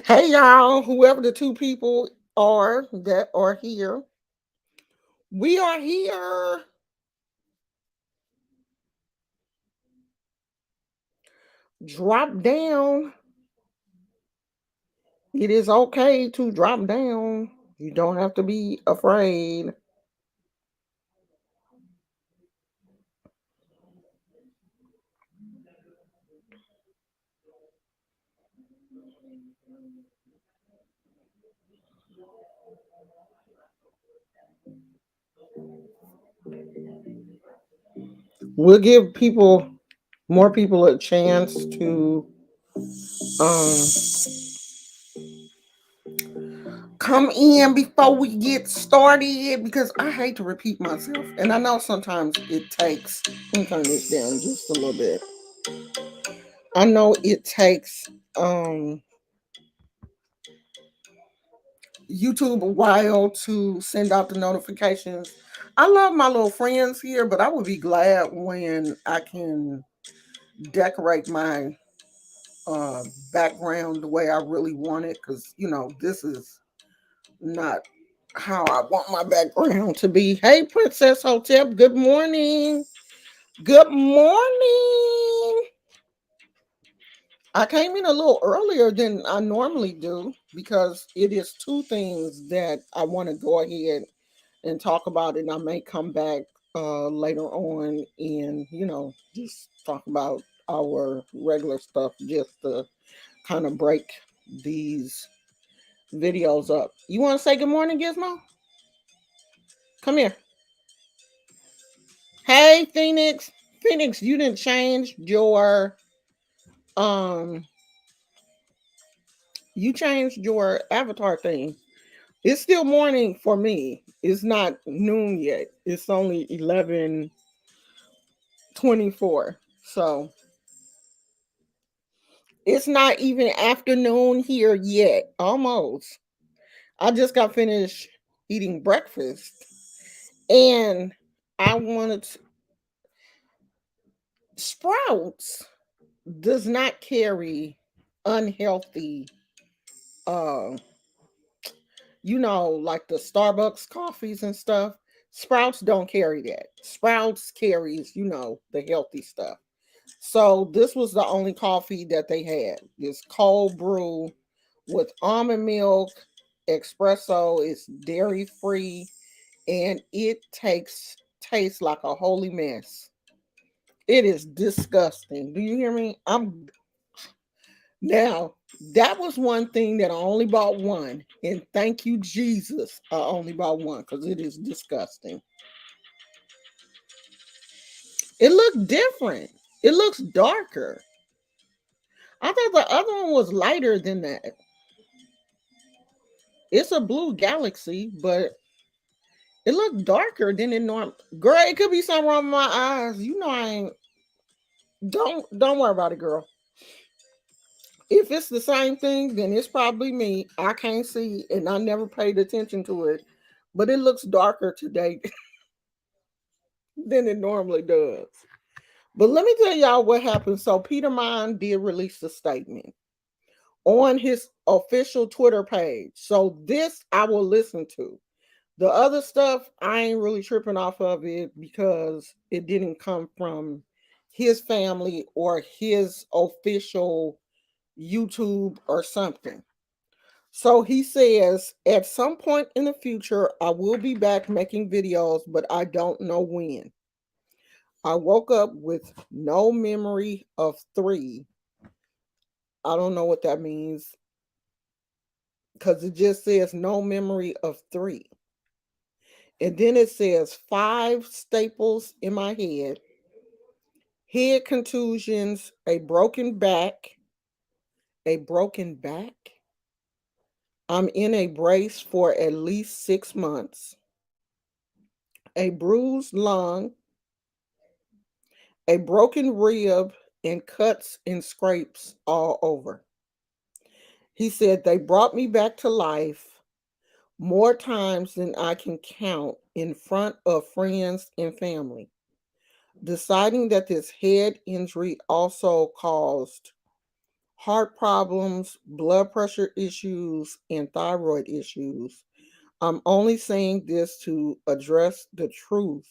Hey y'all, whoever the two people are that are here, we are here. Drop down. It is okay to drop down. You don't have to be afraid. We'll give more people a chance to um come in before we get started because I hate to repeat myself. And I know sometimes it takes, let me turn this down just a little bit. I know it takes YouTube a while to send out the notifications. I love my little friends here, but I would be glad when I can decorate my background the way I really want it because, this is not how I want my background to be. Hey, Princess Hotel, good morning. Good morning. I came in a little earlier than I normally do because it is two things that I want to go ahead and talk about, and I may come back later on and just talk about our regular stuff just to kind of break these videos up. You want to say good morning, Gizmo? Come here. Hey, Phoenix. Phoenix, you didn't change your um you changed your avatar thing. It's still morning for me. It's not noon yet. It's only 11:24. So it's not even afternoon here yet. Almost. I just got finished eating breakfast and I wanted Sprouts does not carry unhealthy uh like the Starbucks coffees and stuff. Sprouts don't carry that. Sprouts carries, the healthy stuff. So this was the only coffee that they had. This cold brew with almond milk, espresso. It's dairy free, and it tastes like a holy mess. It is disgusting. Do you hear me? I'm now that was one thing that I only bought one, and thank you Jesus, I only bought one because it is disgusting. It looked different. It looks darker. I thought the other one was lighter than that. It's a blue galaxy, but it looked darker than it normal. Girl, it could be something wrong with my eyes. I ain't. Don't worry about it, girl. If it's the same thing, then it's probably me. I can't see, and I never paid attention to it. But it looks darker today than it normally does. But let me tell y'all what happened. So Peter Monn did release a statement on his official Twitter page. So this I will listen to. The other stuff, I ain't really tripping off of it because it didn't come from his family or his official YouTube or something. So he says, at some point in the future, I will be back making videos, but I don't know when. I woke up with no memory of three. I don't know what that means because it just says no memory of three. And then it says five staples in my head contusions, a broken back, a broken back. I'm in a brace for at least 6 months, a bruised lung, a broken rib, and cuts and scrapes all over. He said they brought me back to life more times than I can count in front of friends and family. Deciding that this head injury also caused heart problems, blood pressure issues, and thyroid issues. I'm only saying this to address the truth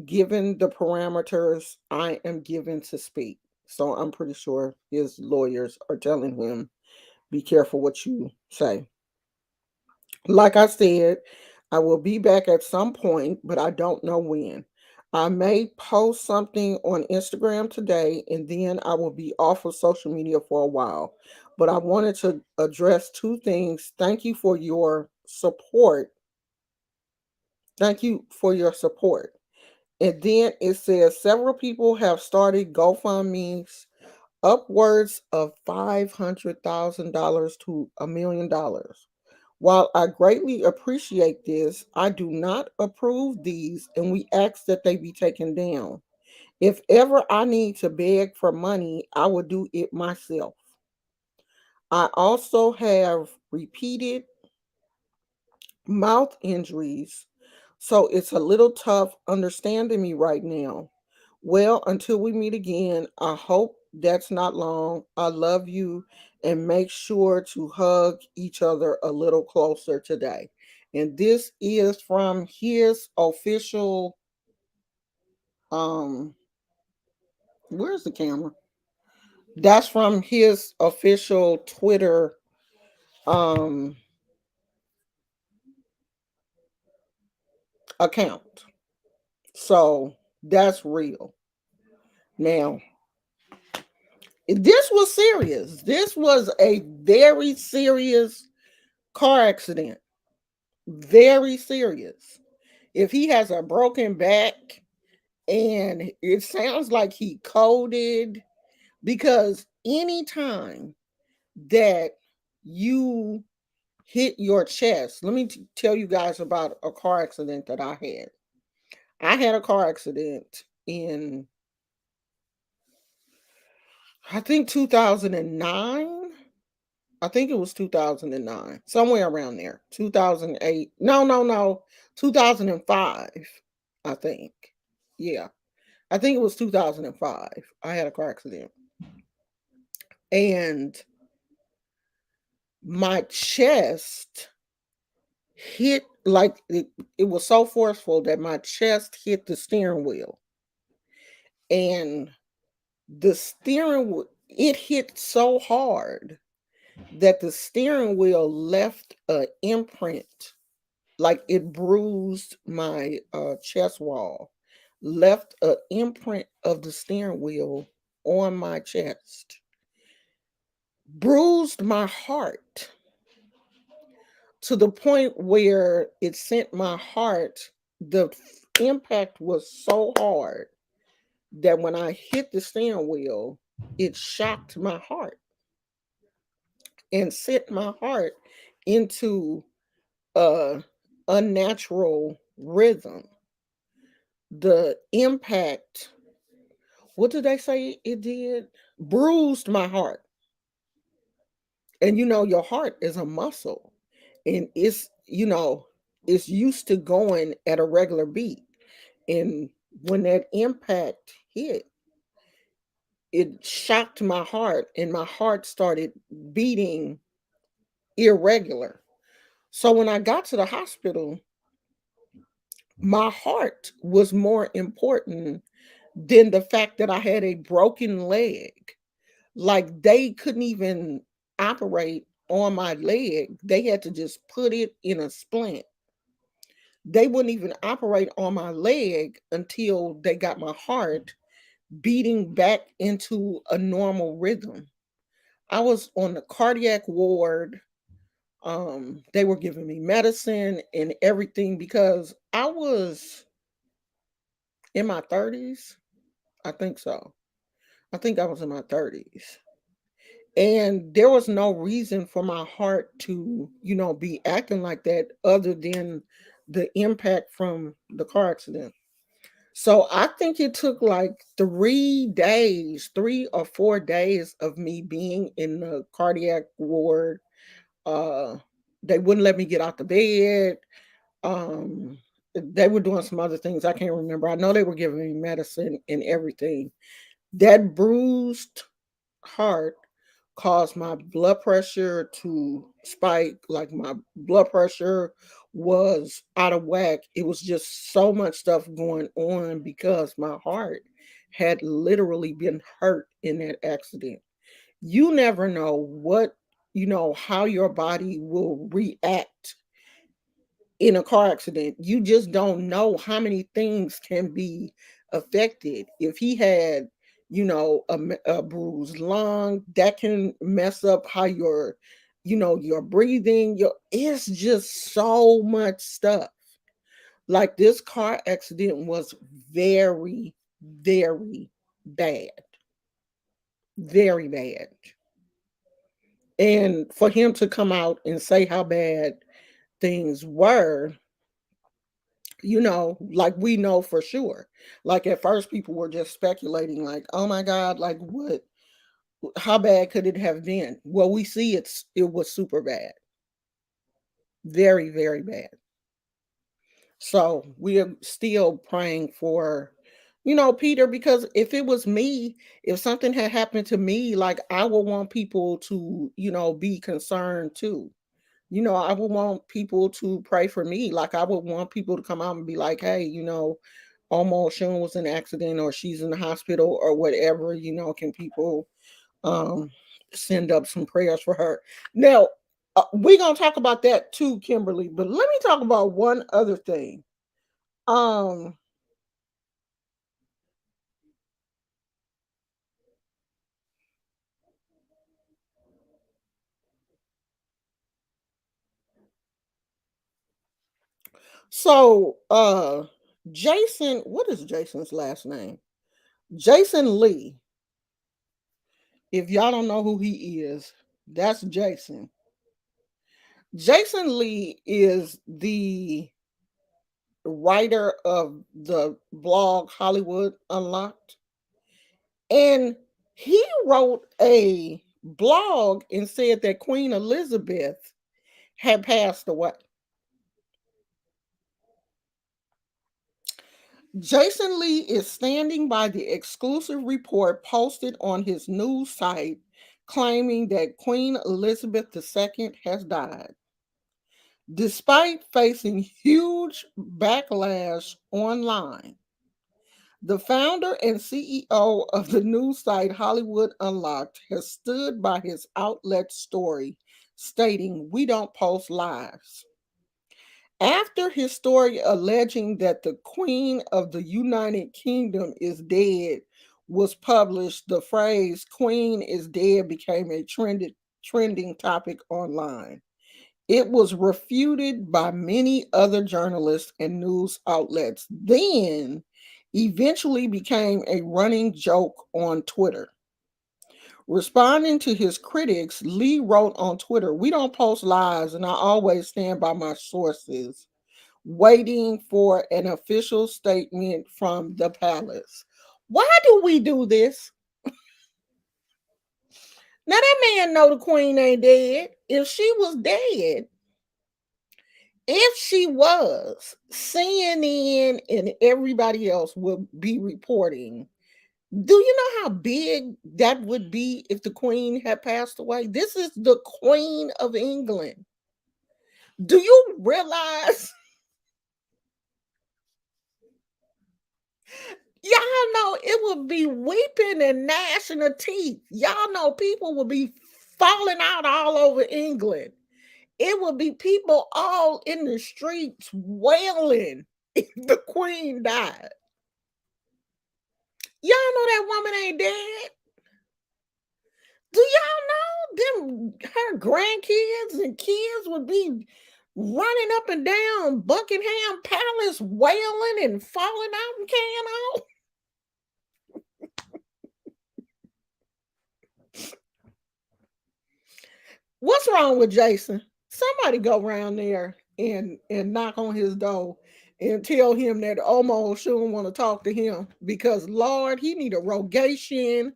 given the parameters I am given to speak. So I'm pretty sure his lawyers are telling him, be careful what you say. Like I said, I will be back at some point, but I don't know when. I may post something on Instagram today and then I will be off of social media for a while. But I wanted to address two things. Thank you for your support. Thank you for your support. And then it says several people have started GoFundMe's upwards of $500,000 to $1 million. While I greatly appreciate this, I do not approve these and we ask that they be taken down. If ever I need to beg for money, I will do it myself. I also have repeated mouth injuries, so it's a little tough understanding me right now. Well, until we meet again, I hope that's not long. I love you and make sure to hug each other a little closer today. And this is from his official um where's the camera? That's from his official Twitter um account. So that's real. Now, this was serious. This was a very serious car accident. Very serious. If he has a broken back and it sounds like he coded, because anytime that you hit your chest, let me tell you guys about a car accident that I had. I had a car accident in, I think, 2009. I think it was 2009, somewhere around there. 2008. No, no, no. 2005, I think. Yeah. I think it was 2005. I had a car accident. And my chest hit, like it was so forceful that my chest hit the steering wheel. And the steering wheel, it hit so hard that the steering wheel left an imprint, like it bruised my chest wall, left an imprint of the steering wheel on my chest, bruised my heart to the point where it sent my heart, the impact was so hard that when I hit the steering wheel, it shocked my heart and sent my heart into a unnatural rhythm. The impact, what did they say it did? Bruised my heart. And your heart is a muscle and it's used to going at a regular beat. And when that impact hit, it shocked my heart and my heart started beating irregular. So when I got to the hospital, my heart was more important than the fact that I had a broken leg. Like they couldn't even operate on my leg. They had to just put it in a splint. They wouldn't even operate on my leg until they got my heart beating back into a normal rhythm. I was on the cardiac ward. They were giving me medicine and everything because I was in my 30s. I think so. I think I was in my 30s. And there was no reason for my heart to, be acting like that other than the impact from the car accident. So I think it took like 3 days, 3 or 4 days of me being in the cardiac ward. Uh, they wouldn't let me get out the bed. Um, they were doing some other things I can't remember. I know they were giving me medicine and everything. That bruised heart caused my blood pressure to spike. Like my blood pressure was out of whack. It was just so much stuff going on because my heart had literally been hurt in that accident. You never know how your body will react in a car accident. You just don't know how many things can be affected. If he had, a bruised lung, that can mess up how your breathing. It's just so much stuff. Like this car accident was very, very bad, very bad. And for him to come out and say how bad things were, like we know for sure. Like at first people were just speculating like, "Oh my god, like what how bad could it have been?" Well, we see it was super bad. Very, very bad. So, we are still praying for Peter, because if it was me, if something had happened to me, like I would want people to, be concerned too. I would want people to pray for me. Like I would want people to come out and be like, "Hey, almost Shun was in an accident or she's in the hospital or whatever, can people um send up some prayers for her?" Now, we're going to talk about that too, Kimberly, but let me talk about one other thing. Um so Jason, what is Jason's last name? Jason Lee. If y'all don't know who he is, that's Jason. Jason Lee is the writer of the blog Hollywood Unlocked. And he wrote a blog and said that Queen Elizabeth had passed away. Jason Lee is standing by the exclusive report posted on his news site claiming that Queen Elizabeth II has died. Despite facing huge backlash online, the founder and CEO of the news site Hollywood Unlocked has stood by his outlet story, stating, "We don't post lies." After his story alleging that the Queen of the United Kingdom is dead was published, the phrase "Queen is dead" became a trending topic online. It was refuted by many other journalists and news outlets, then eventually became a running joke on Twitter. Responding to his critics, Lee wrote on Twitter, "We don't post lies and I always stand by my sources, waiting for an official statement from the palace." Why do we do this? Now that man know the queen ain't dead. If she was dead, if she was, CNN and everybody else would be reporting. Do you know how big that would be if the queen had passed away? This is the Queen of England. Do you realize? Y'all know it would be weeping and gnashing of teeth. Y'all know people would be falling out all over England. It would be people all in the streets wailing if the queen died. Y'all know that woman ain't dead. Do y'all know them her grandkids and kids would be running up and down Buckingham Palace wailing and falling out and carrying on? What's wrong with Jason? Somebody go around there and knock on his door and tell him that Omo shouldn't want to talk to him because Lord, he need a rogation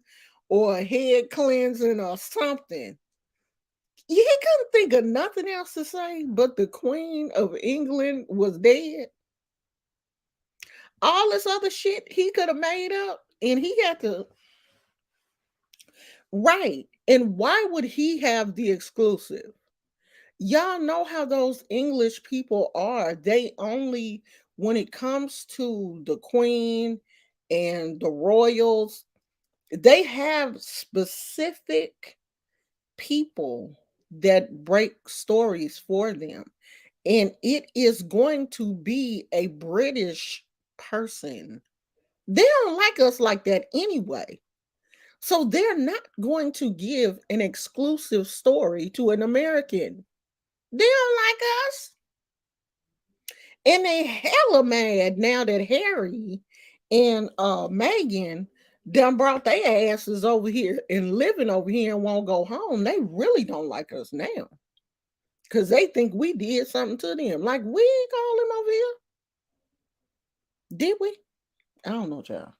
or a head cleansing or something. He couldn't think of nothing else to say, but the Queen of England was dead. All this other shit he could have made up, and he had to. Right. And why would he have the exclusive? Y'all know how those English people are. They only, when it comes to the Queen and the royals, they have specific people that break stories for them. And it is going to be a British person. They don't like us like that anyway. So they're not going to give an exclusive story to an American. They don't like us. And they hella mad now that Harry and Meghan done brought their asses over here and living over here and won't go home. They really don't like us now. Because they think we did something to them. Like we called him over here. Did we? I don't know, child.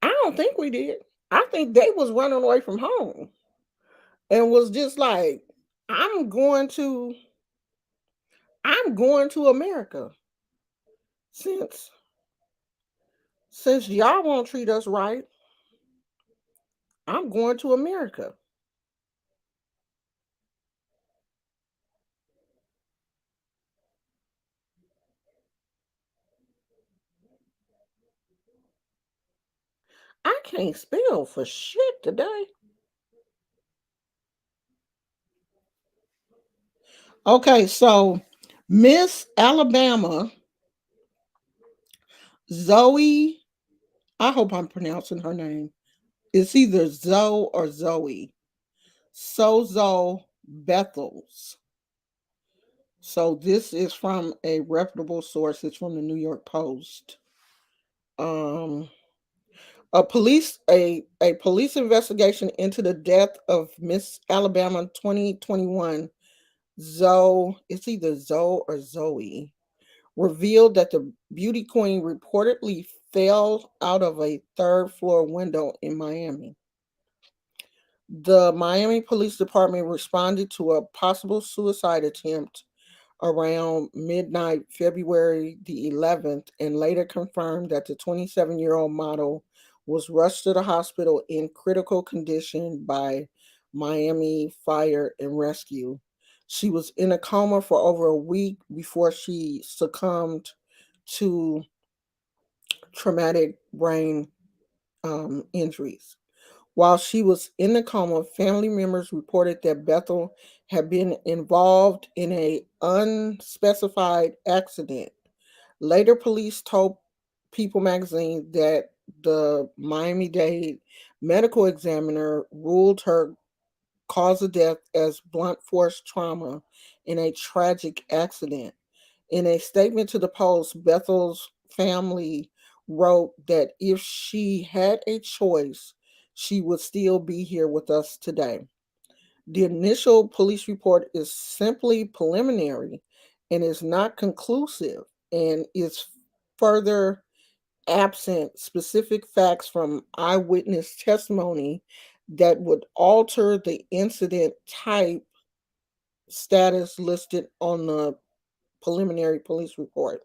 I don't think we did. I think they was running away from home and was just like, I'm going to I'm going to America since y'all won't treat us right. I'm going to America. I can't spell for shit today. Okay, so Miss Alabama Zoe, I hope I'm pronouncing her name. It's either Zoe or Zoe. Sozo Bethels. So this is from a reputable source. It's from the New York Post. Um, a police investigation into the death of Miss Alabama 2021 Zoe. It's either Zoe or Zoe. Revealed that the beauty queen reportedly fell out of a third floor window in Miami. The Miami Police Department responded to a possible suicide attempt around midnight, February the 11th, and later confirmed that the 27-year-old model was rushed to the hospital in critical condition by Miami Fire and Rescue. She was in a coma for over a week before she succumbed to traumatic brain injuries. While she was in the coma, family members reported that Bethel had been involved in a unspecified accident. Later, police told People magazine that the Miami-Dade medical examiner ruled her cause of death as blunt force trauma in a tragic accident. In a statement to the Post, Bethel's family wrote that if she had a choice, she would still be here with us today. The initial police report is simply preliminary and is not conclusive and is further absent specific facts from eyewitness testimony that would alter the incident type status listed on the preliminary police report.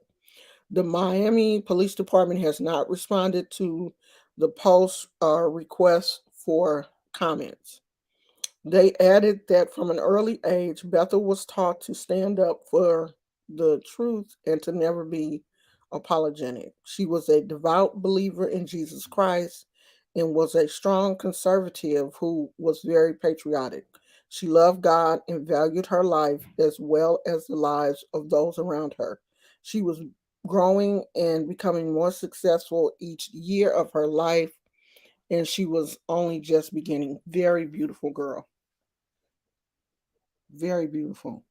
The Miami Police Department has not responded to the Post request for comments. They added that from an early age, Bethel was taught to stand up for the truth and to never be apologetic. She was a devout believer in Jesus Christ and was a strong conservative who was very patriotic. She loved God and valued her life as well as the lives of those around her. She was growing and becoming more successful each year of her life, and she was only just beginning. Very beautiful girl. Very beautiful.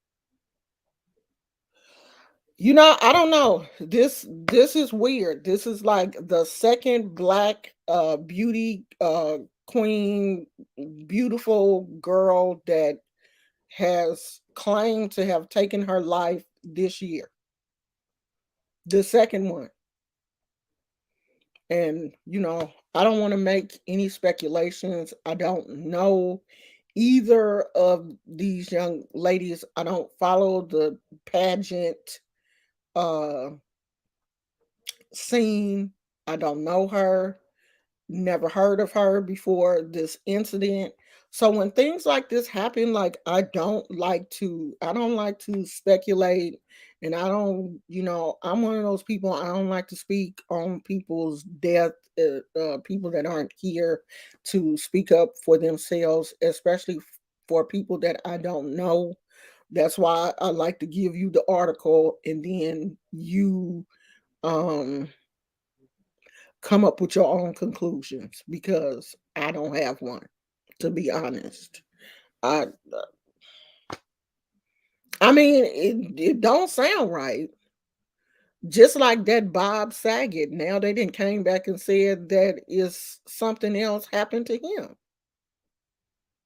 I don't know. This is weird. This is like the second black beauty queen, beautiful girl that has claimed to have taken her life this year. The second one. And, I don't want to make any speculations. I don't know either of these young ladies. I don't follow the pageant uh scene. I don't know her. Never heard of her before this incident. So when things like this happen, like I don't like to speculate, and I don't, I'm one of those people. I don't like to speak on people's death, people that aren't here to speak up for themselves, especially for people that I don't know. That's why I like to give you the article, and then you um come up with your own conclusions, because I don't have one, to be honest. I I mean, it don't sound right. Just like that Bob Saget. Now they didn't came back and said that is something else happened to him.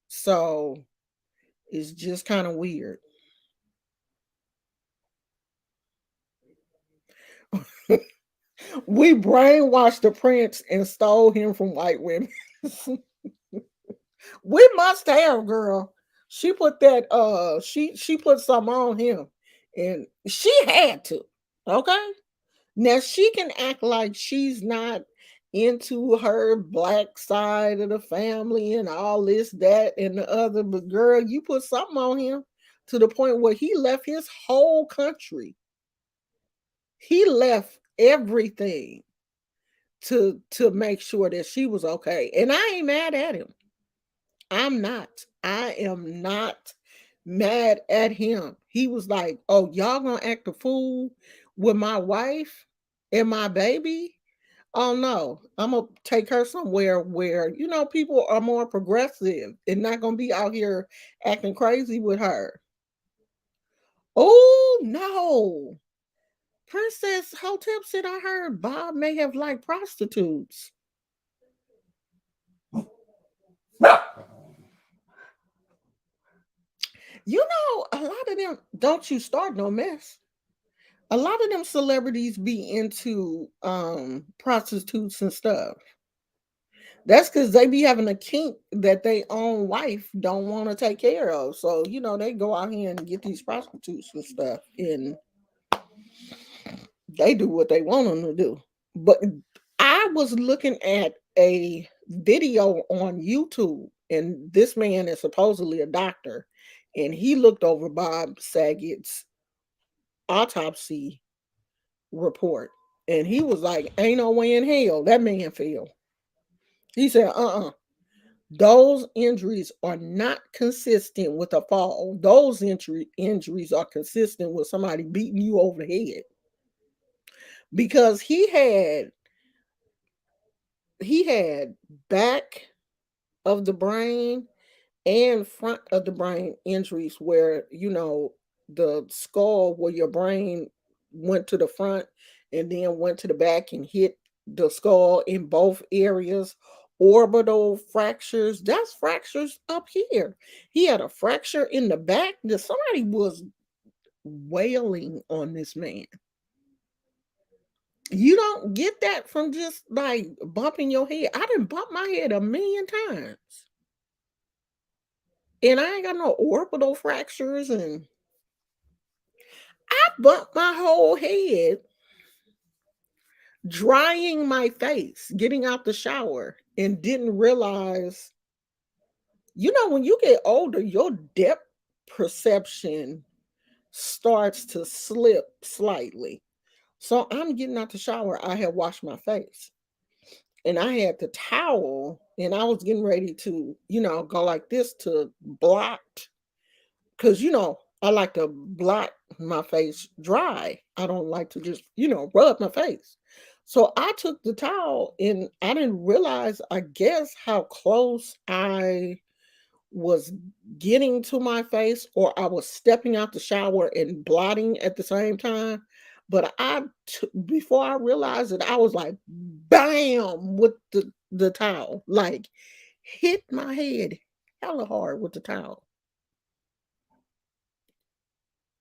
So it's just kind of weird. We brainwashed the prince and stole him from white women. We must have, girl. She put that she put something on him, and she had to. Okay? Now she can act like she's not into her black side of the family and all this, that, and the other, but girl, you put something on him to the point where he left his whole country. He left everything to make sure that she was okay. And I ain't mad at him. I'm not. I am not mad at him. He was like, "Oh, y'all gonna act a fool with my wife and my baby? Oh no, I'm gonna take her somewhere where people are more progressive and not gonna be out here acting crazy with her." Oh no, Princess Hotep said I heard Bob may have liked prostitutes. A lot of them, don't you start no mess. A lot of them celebrities be into prostitutes and stuff. That's because they be having a kink that they own wife don't want to take care of. So, they go out here and get these prostitutes and stuff, and they do what they want them to do. But I was looking at a video on YouTube, and this man is supposedly a doctor, and he looked over Bob Saget's autopsy report, and he was like, "Ain't no way in hell that man fell." He said, those injuries are not consistent with a fall. Those injuries are consistent with somebody beating you over the head, because he had back of the brain and front of the brain injuries where the skull, where your brain went to the front and then went to the back and hit the skull in both areas. Orbital fractures, that's fractures up here. He had a fracture in the back that somebody was wailing on this man. You don't get that from just like bumping your head. I didn't bump my head a million times, and I ain't got no orbital fractures, and I bumped my whole head drying my face, getting out the shower, and didn't realize, when you get older, your depth perception starts to slip slightly. So I'm getting out the shower. I had washed my face, and I had the towel, and I was getting ready to, go like this to block, because I like to block my face dry. I don't like to just rub my face. So I took the towel, and I didn't realize, I guess, how close I was getting to my face, or I was stepping out the shower and blotting at the same time. But before I realized it, I was like, bam, with the towel. Like, hit my head hella hard with the towel.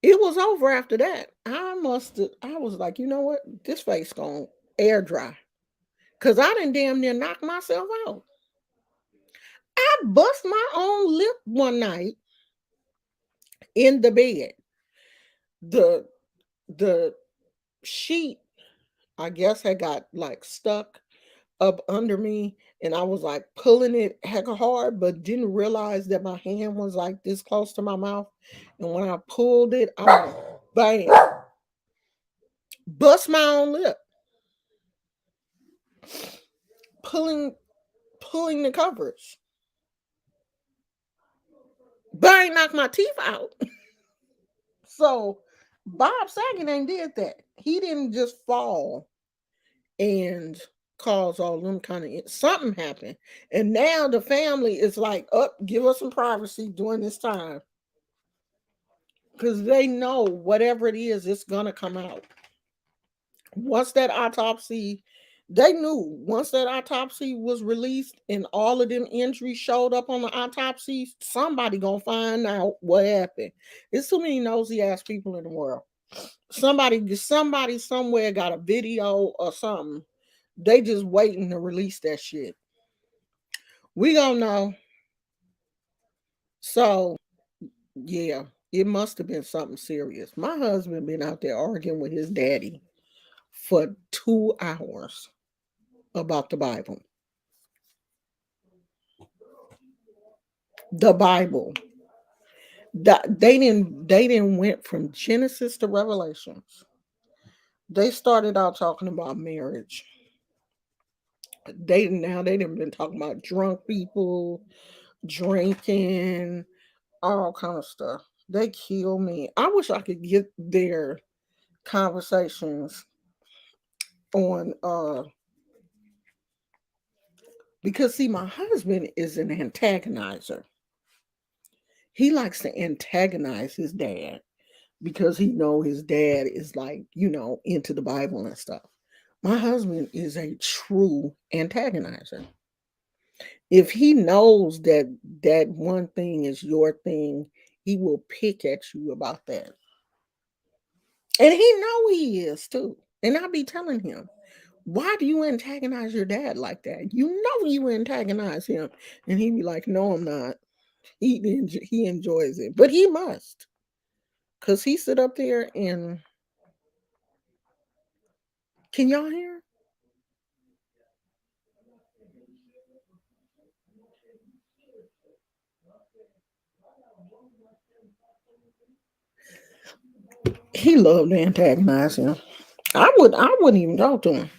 It was over after that. I was like, you know what? This face gonna air dry. Cause I didn't damn near knock myself out. I bust my own lip one night in the bed. The the sheet, I guess, had got like stuck up under me, and I was like pulling it hecka hard, but didn't realize that my hand was like this close to my mouth. And when I pulled it, I went bam, bust my own lip, pulling pulling the covers. But I ain't knocked my teeth out. So Bob Saget ain't did that. He didn't just fall and cause all them kind of something happened. And now the family is like, up, give us some privacy during this time. Because they know whatever it is, it's gonna come out. Once that autopsy, they knew once that autopsy was released and all of them injuries showed up on the autopsy, somebody gonna find out what happened. There's too many nosy ass people in the world. Somebody somewhere got a video or something. They just waiting to release that shit. We gonna know. So yeah, it must have been something serious. My husband been out there arguing with his daddy for 2 hours about the Bible. The Bible. They didn't went from Genesis to Revelations. They started out talking about marriage. They didn't been talking about drunk people, drinking, all kind of stuff. They kill me. I wish I could get their conversations on because see my husband is an antagonizer. He likes to antagonize his dad because he know his dad is like, into the Bible and stuff. My husband is a true antagonizer. If he knows that that one thing is your thing, he will pick at you about that. And he know he is too. And I'll be telling him, why do you antagonize your dad like that? You know you antagonize him. And he be like, no, I'm not. He enjoys it. But he must. Because he sit up there and can y'all hear? He loved to antagonize him. I wouldn't even talk to him.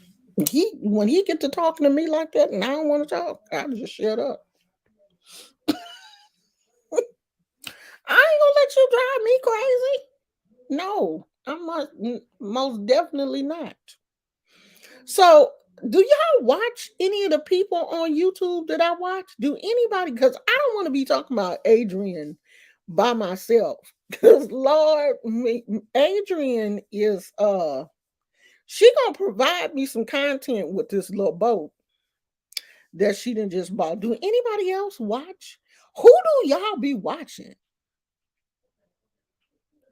He when he get to talking to me like that and I don't want to talk, I just shut up. I ain't gonna let you drive me crazy. No, most definitely not. So, do y'all watch any of the people on YouTube that I watch? Do anybody? Because I don't want to be talking about Adrian by myself. Because Lord, Adrian is she gonna provide me some content with this little boat that she didn't just bought. Do anybody else watch? Who do y'all be watching?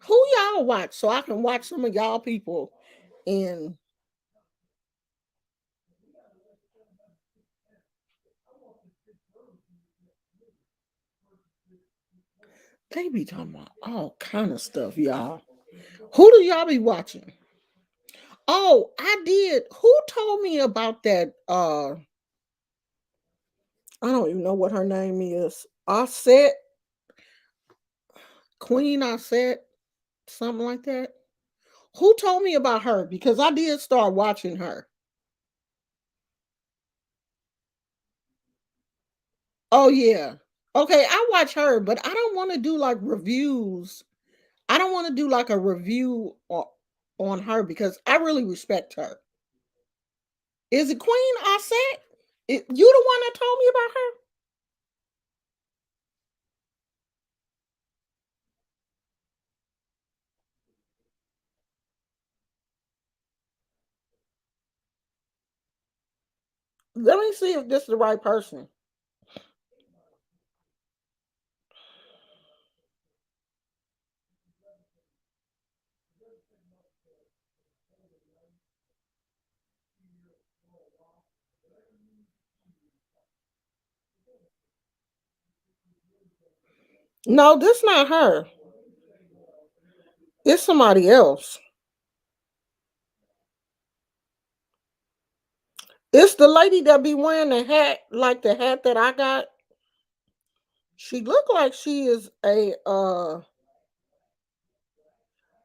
Who y'all watch so I can watch some of y'all people and they be talking about all kind of stuff, y'all. Who do y'all be watching? Oh, I did. Who told me about that? I don't even know what her name is. Offset, Queen Offset, something like that. Who told me about her? Because I did start watching her. Oh yeah. Okay, I watch her, but I don't want to do like reviews. I don't want to do like a review on her because I really respect her. Is it Queen Offset? You the one that told me about her? Let me see if this is the right person. No, this not her. It's somebody else. It's the lady that be wearing the hat, like the hat that I got. She look like she is a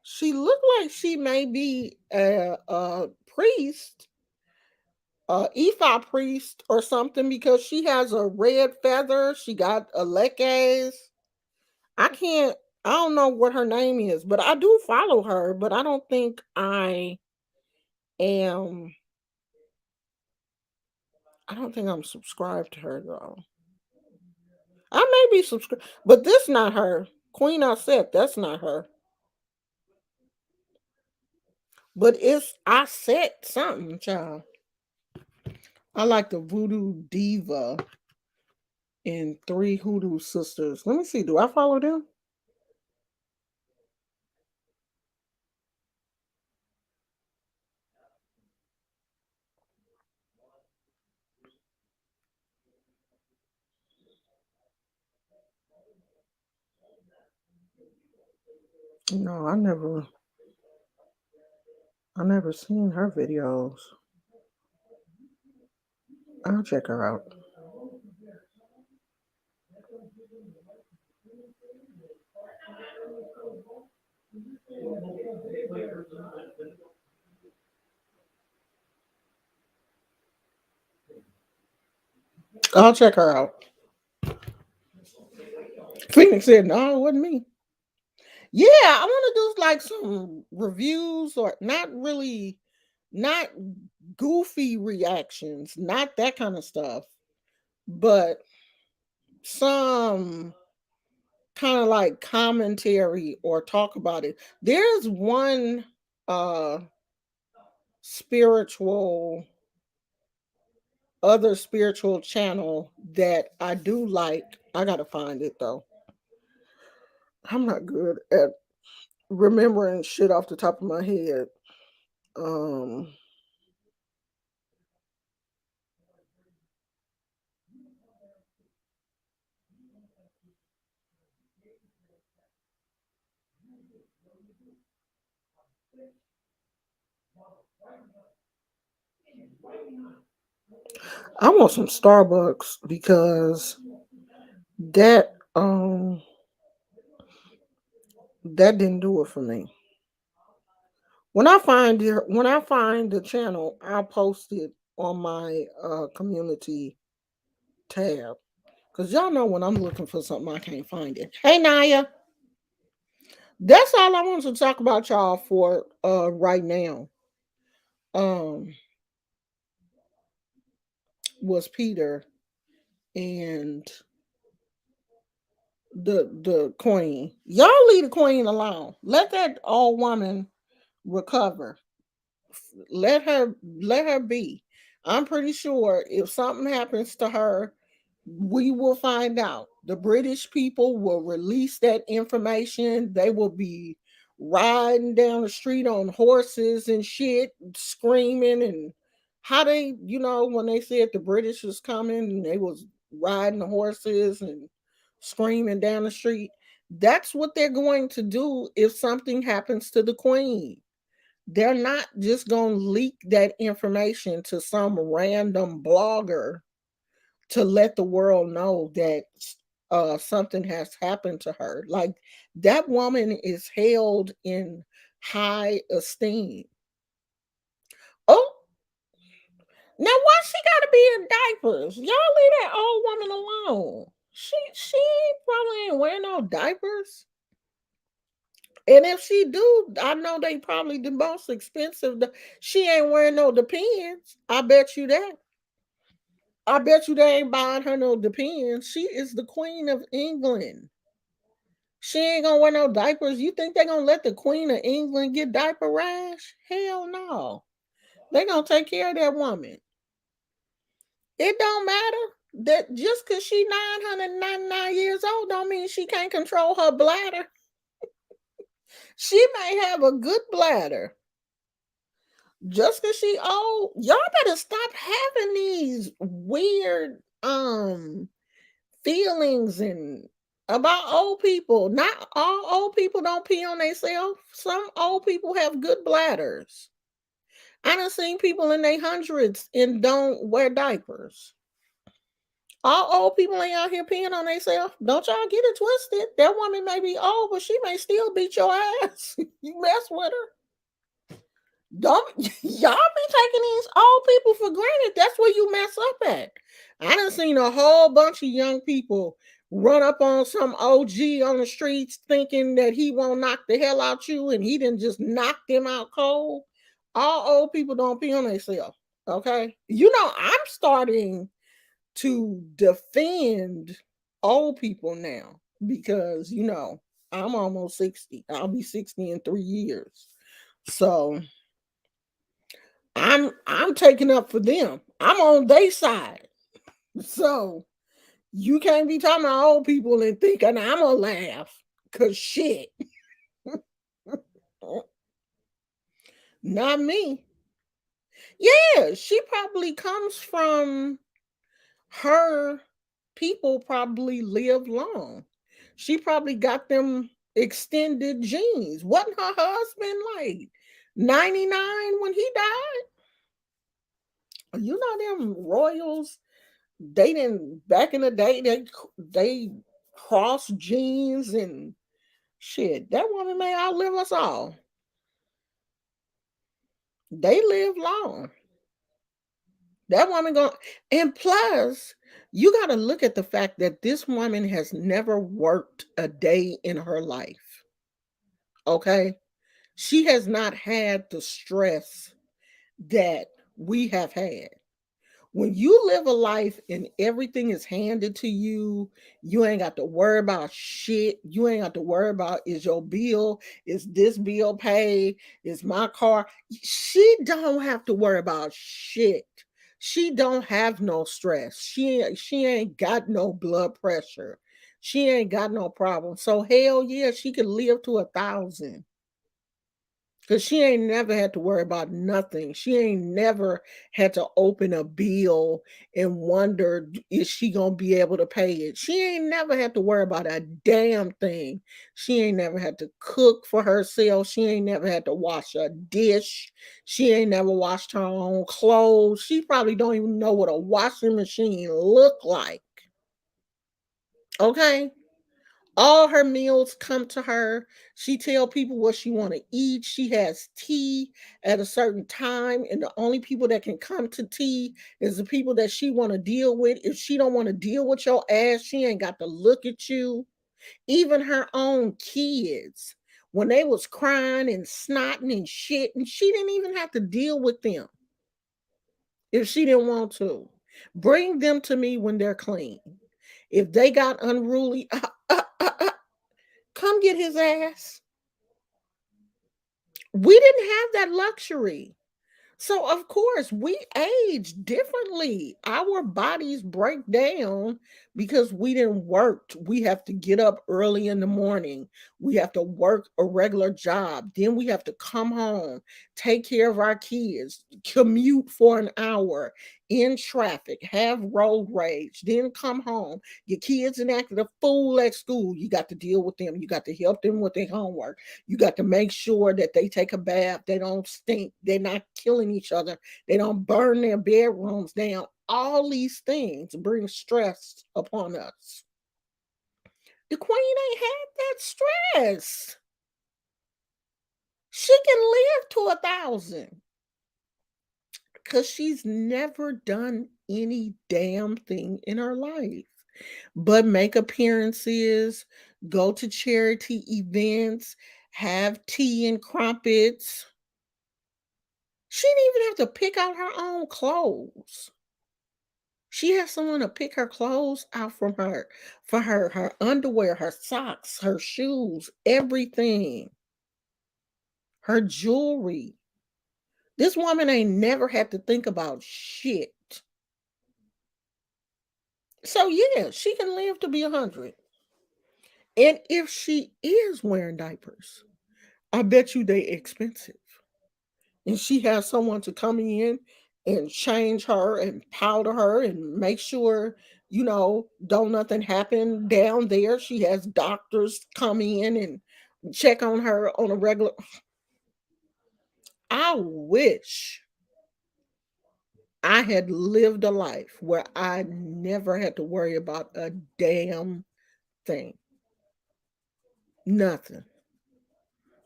she look like she may be a priest, Ephi priest or something because she has a red feather. She got a lecas. I can't. I don't know what her name is, but I do follow her. But I don't think I am. I don't think I'm subscribed to her though. I may be subscribed, but this not her. Queen Aset, that's not her. But it's I said something, child. I like the Voodoo Diva and Three Hoodoo Sisters. Let me see. Do I follow them? No, I never seen her videos. I'll check her out. I'll check her out. Phoenix said, no, it wasn't me. Yeah, I want to do like some reviews or not really, not goofy reactions, not that kind of stuff, but some kind of like commentary or talk about it. There's one uh spiritual other spiritual channel that I do like. I gotta find it though. I'm not good at remembering shit off the top of my head. Um I want some Starbucks because that that didn't do it for me. When I find the channel, I'll post it on my community tab. Cause y'all know when I'm looking for something I can't find it. Hey Naya. That's all I wanted to talk about y'all for right now. Um was Peter and the queen. Y'all leave the queen alone. Let that old woman recover. Let her be. I'm pretty sure if something happens to her, we will find out. The British people will release that information. They will be riding down the street on horses and shit, screaming and how they, when they said the British was coming and they was riding the horses and screaming down the street. That's what they're going to do if something happens to the queen. They're not just going to leak that information to some random blogger to let the world know that something has happened to her. Like that woman is held in high esteem. Oh, now why she got to be in diapers? Y'all leave that old woman alone. She probably ain't wearing no diapers. And if she do, I know they probably the most expensive. She ain't wearing no Depends. I bet you that. I bet you they ain't buying her no Depends. She is the Queen of England. She ain't gonna wear no diapers. You think they gonna let the Queen of England get diaper rash? Hell no. They gonna take care of that woman. It don't matter that just because she 999 years old don't mean she can't control her bladder. She may have a good bladder. Just because she old, y'all better stop having these weird feelings and about old people. Not all old people don't pee on themselves. Some old people have good bladders. I done seen people in their hundreds and don't wear diapers. All old people ain't out here peeing on themselves. Don't y'all get it twisted. That woman may be old, but she may still beat your ass. You mess with her. Don't y'all be taking these old people for granted. That's where you mess up at. I done seen a whole bunch of young people run up on some OG on the streets thinking that he won't knock the hell out you, and he didn't just knock them out cold. All old people don't pee on themselves. Okay. I'm starting to defend old people now because I'm almost 60. I'll be 60 in 3 years. So I'm taking up for them. I'm on their side. So you can't be talking about old people and thinking I'm gonna laugh. Cause shit. Not me. Yeah, she probably comes from her people probably live long. She probably got them extended genes. Wasn't her husband like 99 when he died? Them royals, they didn't back in the day, they crossed genes and shit. That woman may outlive us all. They live long. That woman going, and plus, you got to look at the fact that this woman has never worked a day in her life. Okay? She has not had the stress that we have had. When you live a life and everything is handed to you, you ain't got to worry about shit. You ain't got to worry about, is your bill, is this bill paid, is my car. She don't have to worry about shit. She don't have no stress. She ain't got no blood pressure. She ain't got no problem. So hell yeah, she could live to 1,000. Cause she ain't never had to worry about nothing. She ain't never had to open a bill and wonder, is she gonna be able to pay it? She ain't never had to worry about a damn thing. She ain't never had to cook for herself. She ain't never had to wash a dish. She ain't never washed her own clothes. She probably don't even know what a washing machine look like. Okay? All her meals come to her. She tell people what she want to eat. She has tea at a certain time, and the only people that can come to tea is the people that she want to deal with. If she don't want to deal with your ass, she ain't got to look at you. Even her own kids, when they was crying and snotting and shit, and she didn't even have to deal with them if she didn't want to. Bring them to me when they're clean. If they got unruly, come get his ass. We didn't have that luxury. So, of course, we age differently. Our bodies break down because we didn't work. We have to get up early in the morning. We have to work a regular job. Then we have to come home, take care of our kids, commute for an hour in traffic, have road rage, then come home. Your kids enacted a fool at school. You got to deal with them. You got to help them with their homework. You got to make sure that they take a bath, they don't stink, they're not killing each other, they don't burn their bedrooms down. All these things bring stress upon us. The queen ain't had that stress. She can live to 1,000 because she's never done any damn thing in her life but make appearances, go to charity events, have tea and crumpets. She didn't even have to pick out her own clothes. She has someone to pick her clothes out from her, for her underwear, her socks, her shoes, everything, her jewelry. This woman ain't never had to think about shit. So yeah, she can live to be 100. And if she is wearing diapers, I bet you they expensive. And she has someone to come in and change her and powder her and make sure don't nothing happen down there. She has doctors come in and check on her on a regular. I wish I had lived a life where I never had to worry about a damn thing. Nothing.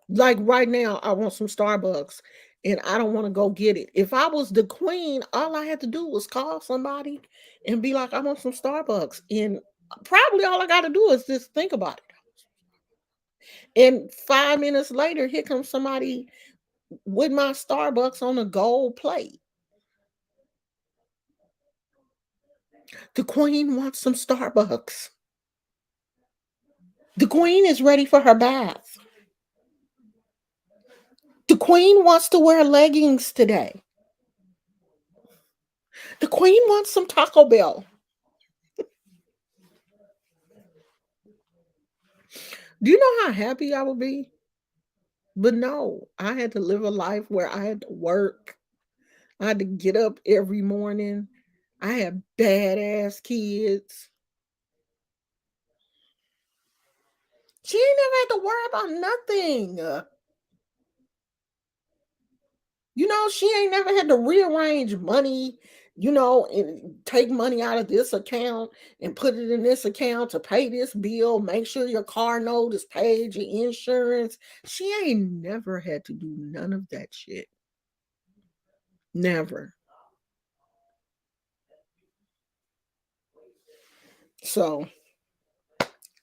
Like right now, I want some Starbucks and I don't want to go get it. If I was the queen, all I had to do was call somebody and be like, I want some Starbucks. And probably all I got to do is just think about it. And 5 minutes later, here comes somebody with my Starbucks on a gold plate. The queen wants some Starbucks. The queen is ready for her bath. The queen wants to wear leggings today. The queen wants some Taco Bell. Do you know how happy I would be? But no, I had to live a life where I had to work. I had to get up every morning. I had badass kids. She ain't never had to worry about nothing. She ain't never had to rearrange money, and take money out of this account and put it in this account to pay this bill, make sure your car note is paid, your insurance. She ain't never had to do none of that shit. Never. So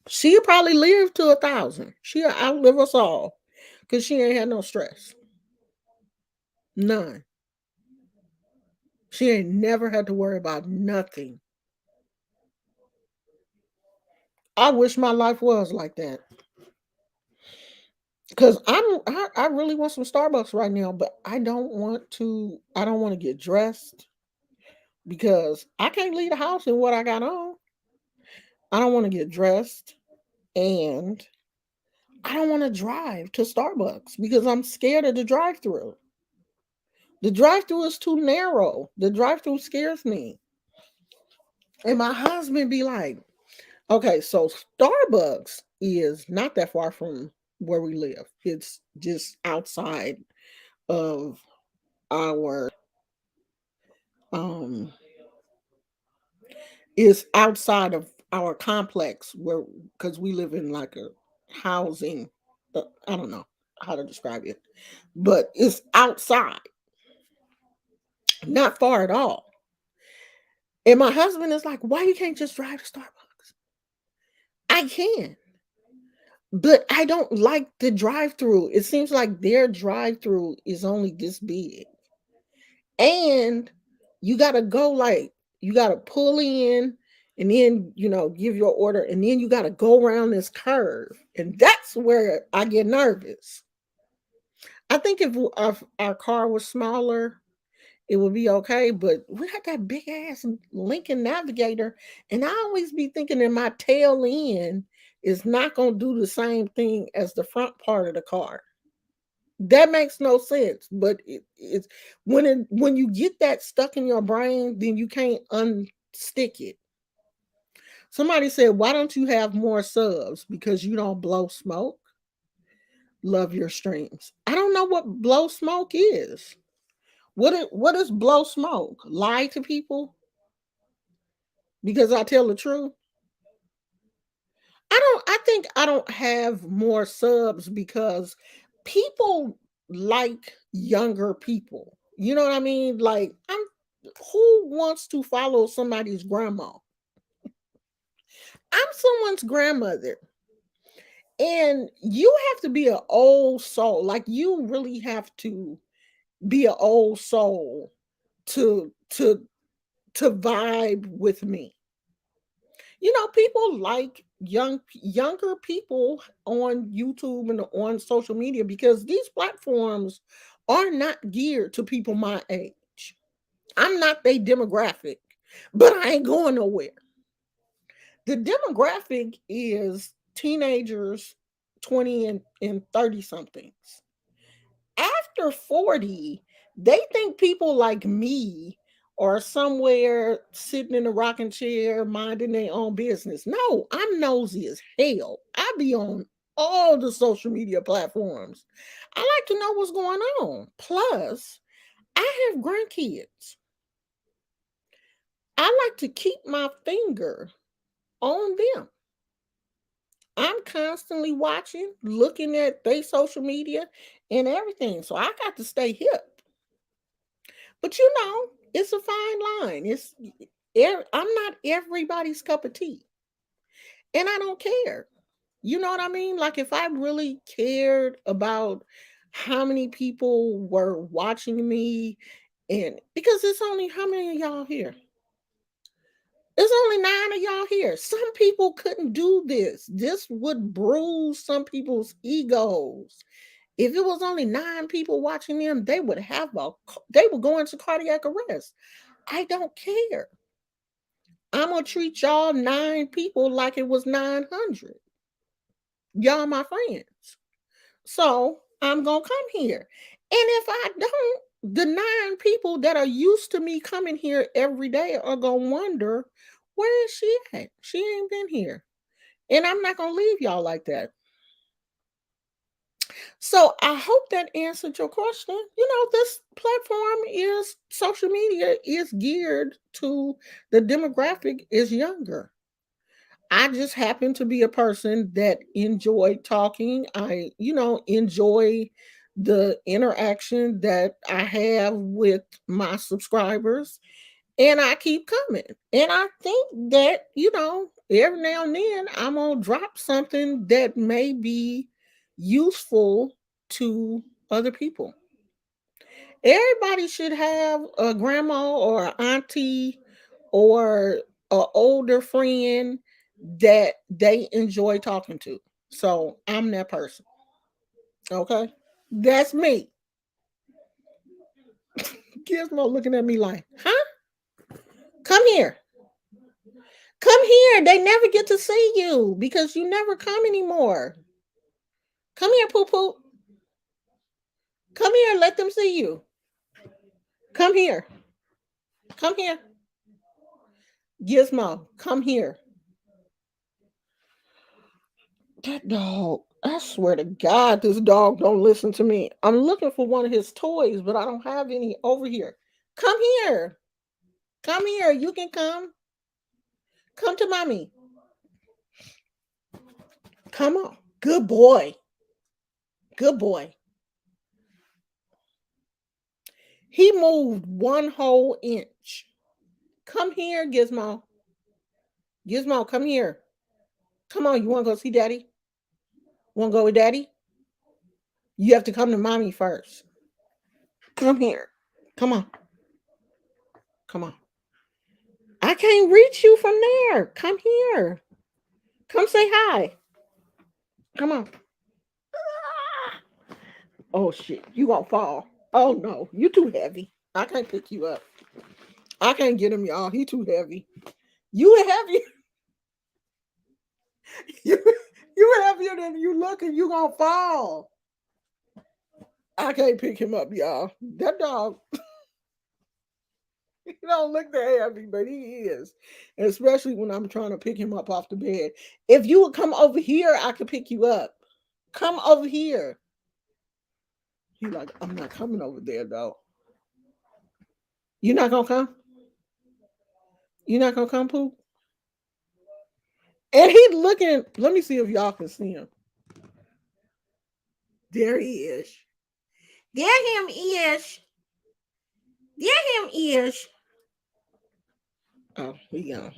she'll probably live to 1,000. She'll outlive us all because she ain't had no stress. None. She ain't never had to worry about nothing. I wish my life was like that. Because I really want some Starbucks right now, but I don't want to get dressed because I can't leave the house in what I got on. I don't want to get dressed and I don't want to drive to Starbucks because I'm scared of the drive through. The drive through is too narrow. The drive through scares me. And my husband be like, okay, so Starbucks is not that far from where we live. It's just outside of our um is outside of our complex where because we live in like a housing I don't know how to describe it, but it's outside, not far at all. And my husband is like, why you can't just drive to Starbucks? I can, but I don't like the drive through. It seems like their drive through is only this big. And you gotta go like you gotta pull in and then give your order and then you gotta go around this curve. And that's where I get nervous. I think if our car was smaller, it would be okay. But we got that big ass Lincoln Navigator, and I always be thinking that my tail end is not gonna do the same thing as the front part of the car. That makes no sense, but it's when you get that stuck in your brain, then you can't unstick it. Somebody said, "Why don't you have more subs? Because you don't blow smoke." Love your streams. I don't know what blow smoke is. What is blow smoke? Lie to people because I tell the truth. I think I don't have more subs because people like younger people. You know what I mean? Like who wants to follow somebody's grandma? I'm someone's grandmother. And you have to be an old soul. Like you really have to be an old soul to vibe with me. People like younger people on YouTube and on social media because these platforms are not geared to people my age. I'm not their demographic, but I ain't going nowhere. The demographic is teenagers, 20 and 30 somethings. After 40, they think people like me or somewhere sitting in a rocking chair minding their own business. No, I'm nosy as hell. I be on all the social media platforms. I like to know what's going on. Plus, I have grandkids. I like to keep my finger on them. I'm constantly watching, looking at their social media and everything. So I got to stay hip. But it's a fine line. I'm not everybody's cup of tea. And I don't care. You know what I mean? Like if I really cared about how many people were watching me, and because it's only how many of y'all here? There's only 9 of y'all here. Some people couldn't do this. This would bruise some people's egos. If it was only 9 people watching them, they would go into cardiac arrest. I don't care. I'm gonna treat y'all 9 people like it was 900. Y'all my friends. So I'm gonna come here. And if I don't, the 9 people that are used to me coming here every day are gonna wonder, where is she at? She ain't been here. And I'm not gonna leave y'all like that. So I hope that answered your question. This platform is social media is geared to the demographic is younger. I just happen to be a person that enjoy talking. Enjoy the interaction that I have with my subscribers, and I keep coming. And I think that, every now and then I'm going to drop something that may be useful to other people. Everybody should have a grandma or an auntie or an older friend that they enjoy talking to. So I'm that person. Okay. That's me. Gizmo looking at me like, huh? Come here. Come here. They never get to see you because you never come anymore. Come here, poo poo. Come here. Let them see you. Come here. Come here. Gizmo, come here. That dog, I swear to God, this dog don't listen to me. I'm looking for one of his toys, but I don't have any over here. Come here. Come here. You can come. Come to mommy. Come on. Good boy. Good boy. He moved one whole inch. Come here, Gizmo. Gizmo, come here. Come on. You want to go see daddy? Want to go with daddy? You have to come to mommy first. Come here. Come on. Come on. I can't reach you from there. Come here. Come say hi. Come on. Oh shit. You gonna fall. Oh no. You too heavy. I can't pick you up. I can't get him, y'all. He too heavy. You heavy. you, you heavier than you look and you gonna fall. I can't pick him up, y'all. That dog, he don't look that heavy, but he is. And especially when I'm trying to pick him up off the bed. If you would come over here, I could pick you up. Come over here. He like, I'm not coming over there though. You not gonna come? You not gonna come, Poop? And he looking. Let me see if y'all can see him. There he is. There him is. There him is. Oh, he gone.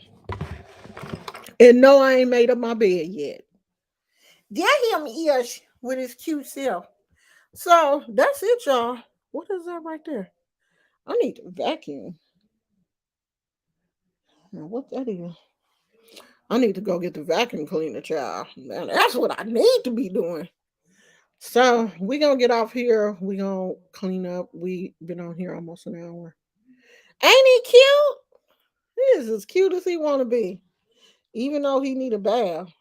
And no, I ain't made up my bed yet. There him is with his cute self. So that's it, y'all. What is that right there? I need to vacuum. Now, what that is? I need to go get the vacuum cleaner, child. Now, that's what I need to be doing. So we gonna get off here. We gonna clean up. We been on here almost an hour. Ain't he cute? He is as cute as he wanna be. Even though he need a bath.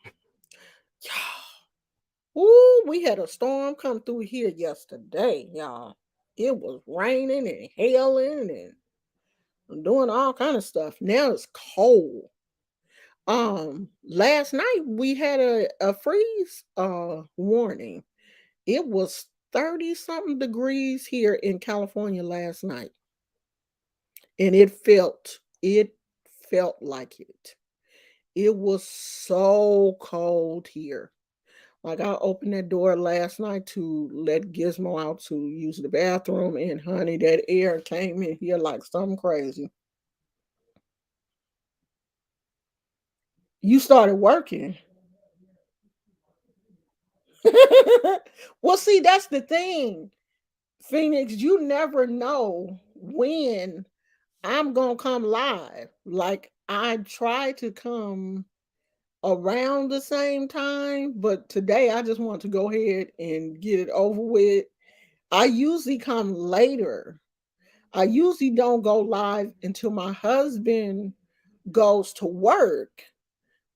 Ooh, we had a storm come through here yesterday, y'all. It was raining and hailing and I'm doing all kind of stuff. Now it's cold. Last night we had a freeze warning. It was 30 something degrees here in California last night. And it felt like it. It was so cold here. Like I opened that door last night to let Gizmo out to use the bathroom, and honey, that air came in here like something crazy. You started working. Well, see, that's the thing, Phoenix. You never know when I'm gonna come live. Like I try to come around the same time, but today I just want to go ahead and get it over with. I usually come later. I usually don't go live until my husband goes to work.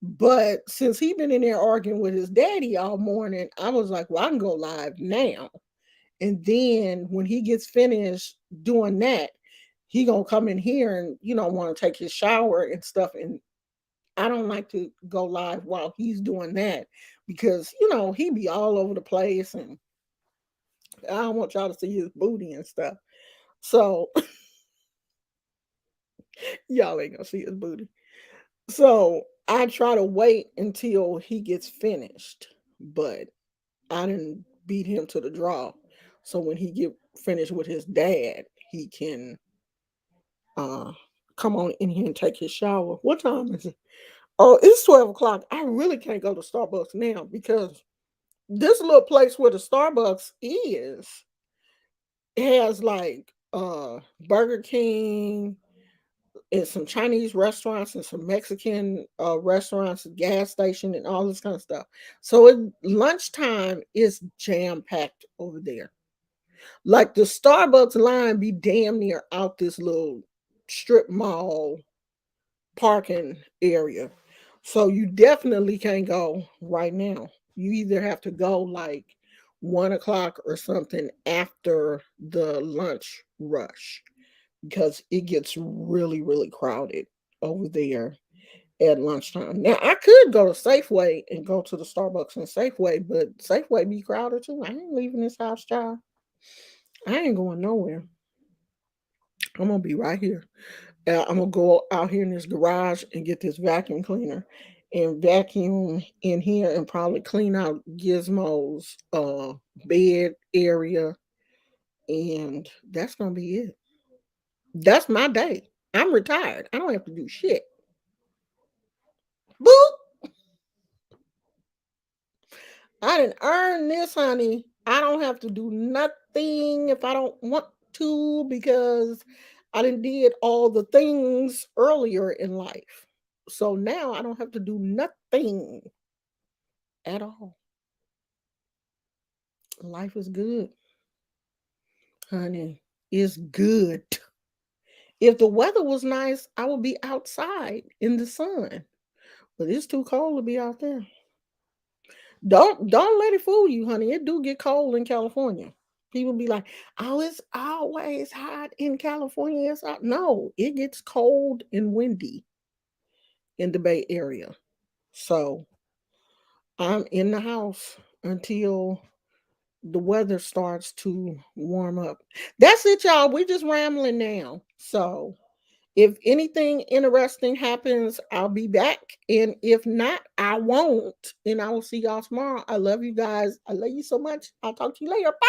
But since he been in there arguing with his daddy all morning, I was like, well, I can go live now. And then when he gets finished doing that, he gonna come in here and want to take his shower and stuff. And I don't like to go live while he's doing that because he be all over the place and I don't want y'all to see his booty and stuff. So y'all ain't gonna see his booty. So I try to wait until he gets finished, but I didn't beat him to the draw. So when he get finished with his dad, he can uh come on in here and take his shower. What time is it? Oh, it's 12 o'clock. I really can't go to Starbucks now because this little place where the Starbucks is has like Burger King and some Chinese restaurants and some Mexican restaurants, gas station, and all this kind of stuff. So at lunchtime is jam packed over there. Like the Starbucks line be damn near out this little strip mall parking area. So you definitely can't go right now. You either have to go like 1 o'clock or something after the lunch rush because it gets really, really crowded over there at lunchtime. Now I could go to Safeway and go to the Starbucks and Safeway, but Safeway be crowded too. I ain't leaving this house, child. I ain't going nowhere. I'm gonna be right here. I'm gonna go out here in this garage and get this vacuum cleaner and vacuum in here and probably clean out Gizmo's bed area, and that's gonna be it. That's my day. I'm retired. I don't have to do shit. Boop. I didn't earn this, honey. I don't have to do nothing if I don't want to because I didn't did all the things earlier in life. So now I don't have to do nothing at all. Life is good, honey. It's good. If the weather was nice, I would be outside in the sun. But it's too cold to be out there. Don't let it fool you, honey. It do get cold in California. People be like, "Oh, it's always hot in California." It's hot. No, it gets cold and windy in the Bay Area. So I'm in the house until the weather starts to warm up. That's it, y'all. We're just rambling now. So if anything interesting happens, I'll be back. And if not, I won't. And I will see y'all tomorrow. I love you guys. I love you so much. I'll talk to you later. Bye.